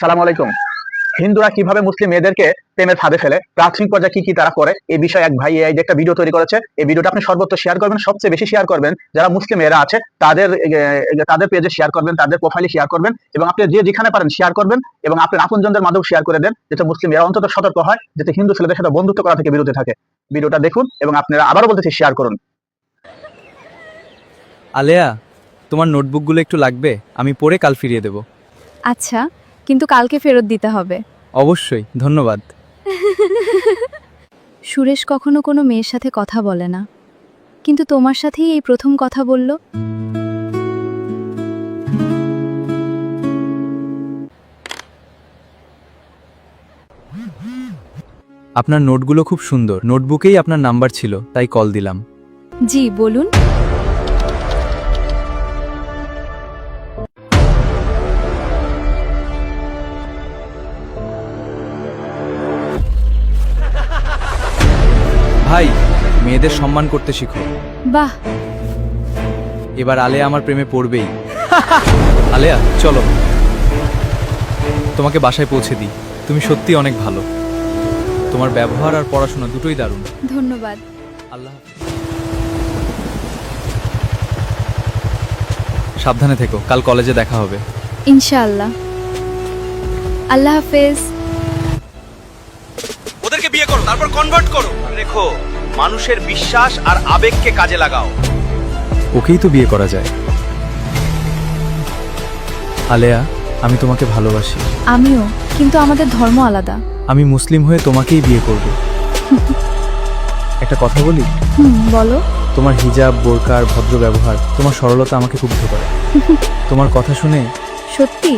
সালাম আলাইকুম। হিন্দুরা কিভাবে মুসলিম মেয়েদেরকে প্রেমের ফাঁদে ফেলে, প্রাথমিক পর্যায়ে কি কি তারা করে, এই বিষয়ে এক ভাই এই যে একটা ভিডিও তৈরি করেছে। এই ভিডিওটা আপনি সর্বত্র শেয়ার করবেন, সবচেয়ে বেশি শেয়ার করবেন যারা মুসলিম মেয়েরা আছে তাদের তাদের পেজে শেয়ার করবেন, তাদের প্রোফাইলে শেয়ার করবেন, এবং আপনি যেখানে পারেন শেয়ার করবেন, এবং আপনার আপনজনদের মাঝেও শেয়ার করে দেন, যাতে মুসলিম মেয়েরা অন্তত সতর্ক হয়, যাতে হিন্দু ছেলেদের সাথে বন্ধুত্ব করা থেকে বিরত থাকে। ভিডিওটা দেখুন এবং আপনারা আবারও বলতেছি শেয়ার করুন। আলেয়া, তোমার নোটবুকগুলো একটু লাগবে, আমি পড়ে কাল ফিরিয়ে দেব। আচ্ছা, কিন্তু কালকে ফেরত দিতে হবে। অবশ্যই, ধন্যবাদ। সুরেশ কখনো কোনো মেয়ের সাথে কথা বলে না, কিন্তু তোমার সাথেই এই প্রথম কথা বলল। আপনার নোটগুলো খুব সুন্দর, নোটবুকেই আপনার নাম্বার ছিল, তাই কল দিলাম। জি বলুন। ভাই, মেয়েদের সম্মান করতে শিখো। বাহ, এবার আলেয়া আমার প্রেমে পড়বেই। আলেয়া, চলো তোমাকে বাসায় পৌঁছে দিই। তুমি সত্যি অনেক ভালো, তোমার ব্যবহার আর পড়াশোনা দুটোই দারুণ। ধন্যবাদ। আল্লাহ হাফেজ। সাবধানে থেকো, কাল কলেজে দেখা হবে। ইনশাআল্লাহ। আল্লাহ হাফেজ। ওদেরকে বিয়ে করো, তারপর কনভার্ট করো। রেখো, মানুষের বিশ্বাস আর আবেগকে কাজে লাগাও। ওকেই তো বিয়ে করা যায়। আলেয়া, আমি তোমাকে ভালোবাসি। আমিও, কিন্তু আমাদের ধর্ম আলাদা। আমি মুসলিম হয়ে তোমাকেই বিয়ে করব। একটা কথা বলি, বলো। তোমার হিজাব, বোরকা আর ভদ্র ব্যবহার, তোমার সরলতা আমাকে মুগ্ধ করে। তোমার কথা শুনে সত্যি?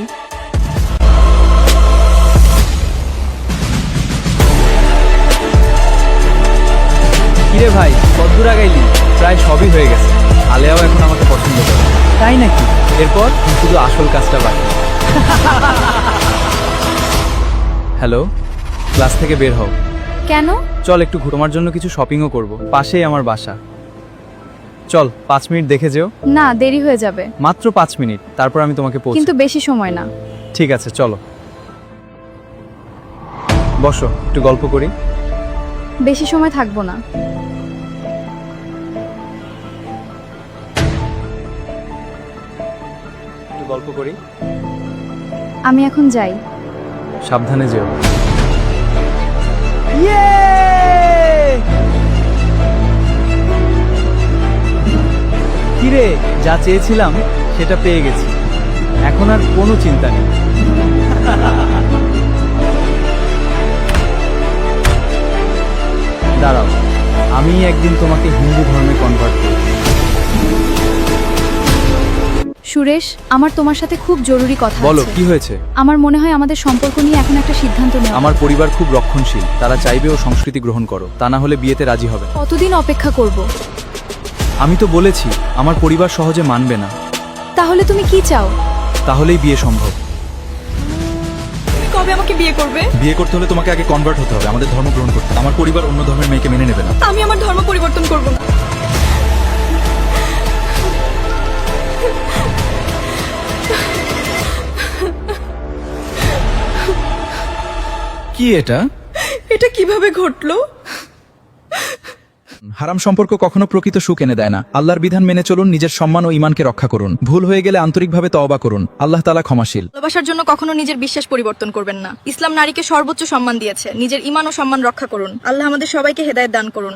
কিরে ভাই, কতদূর আগাইলি? প্রায় সবই হয়ে গেছে। আলেয়াও এখন আমাকে পছন্দ করে। তাই নাকি? এরপর শুধু আসল কাজটা বাকি। হ্যালো, ক্লাস থেকে বের হও। কেন? চল একটু তোমার জন্য কিছু শপিংও করব, পাশেই আমার বাসা। চল, 5 মিনিট দেখে যেও। না, দেরি হয়ে যাবে। মাত্র 5 মিনিট, তারপর আমি তোমাকে পৌঁছে। কিন্তু বেশি সময় না। ঠিক আছে, চলো। বসো, একটু গল্প করি। বেশি সময় থাকবো না। একটু গল্প করি। আমি এখন যাই। সাবধানে যেও। কিরে, যা চেয়েছিলাম সেটা পেয়ে গেছি, এখন আর কোনো চিন্তা নেই। দাঁড়াও, আমি একদিন তোমাকে হিন্দু ধর্মে কনভার্ট করব। সুরেশ, আমার তোমার সাথে খুব জরুরি কথা বলো, আছে। কি হয়েছে? আমার মনে হয় আমাদের সম্পর্ক নিয়ে এখন একটা সিদ্ধান্ত নেওয়া। আমার পরিবার খুব রক্ষণশীল, তারা চাইবে ও সংস্কৃতি গ্রহণ করো, তা না হলে বিয়েতে রাজি হবে। কতদিন অপেক্ষা করব? আমি তো বলেছি আমার পরিবার সহজে মানবে না। তাহলে তুমি কি চাও? তাহলেই বিয়ে সম্ভব। তুমি কবে আমাকে বিয়ে করবে? বিয়ে করতে হলে তোমাকে আগে কনভার্ট হতে হবে, আমাদের ধর্ম গ্রহণ করতে। আমার পরিবার অন্য ধর্মের মেয়েকে মেনে নেবে না। আমি আমার ধর্ম পরিবর্তন করব না। কি এটা? এটা কিভাবে ঘটলো? হারাম সম্পর্ক কখনো প্রকৃত সুখ এনে দেয় না। আল্লাহর বিধান মেনে চলুন, নিজের সম্মান ও ঈমানকে রক্ষা করুন। ভুল হয়ে গেলে আন্তরিকভাবে তওবা করুন, আল্লাহ তাআলা ক্ষমাশীল। ভালোবাসার জন্য কখনো নিজের বিশ্বাস পরিবর্তন করবেন না। ইসলাম নারীকে সর্বোচ্চ সম্মান দিয়েছে, নিজের ঈমান ও সম্মান রক্ষা করুন। আল্লাহ আমাদের সবাইকে হেদায়েত দান করুন।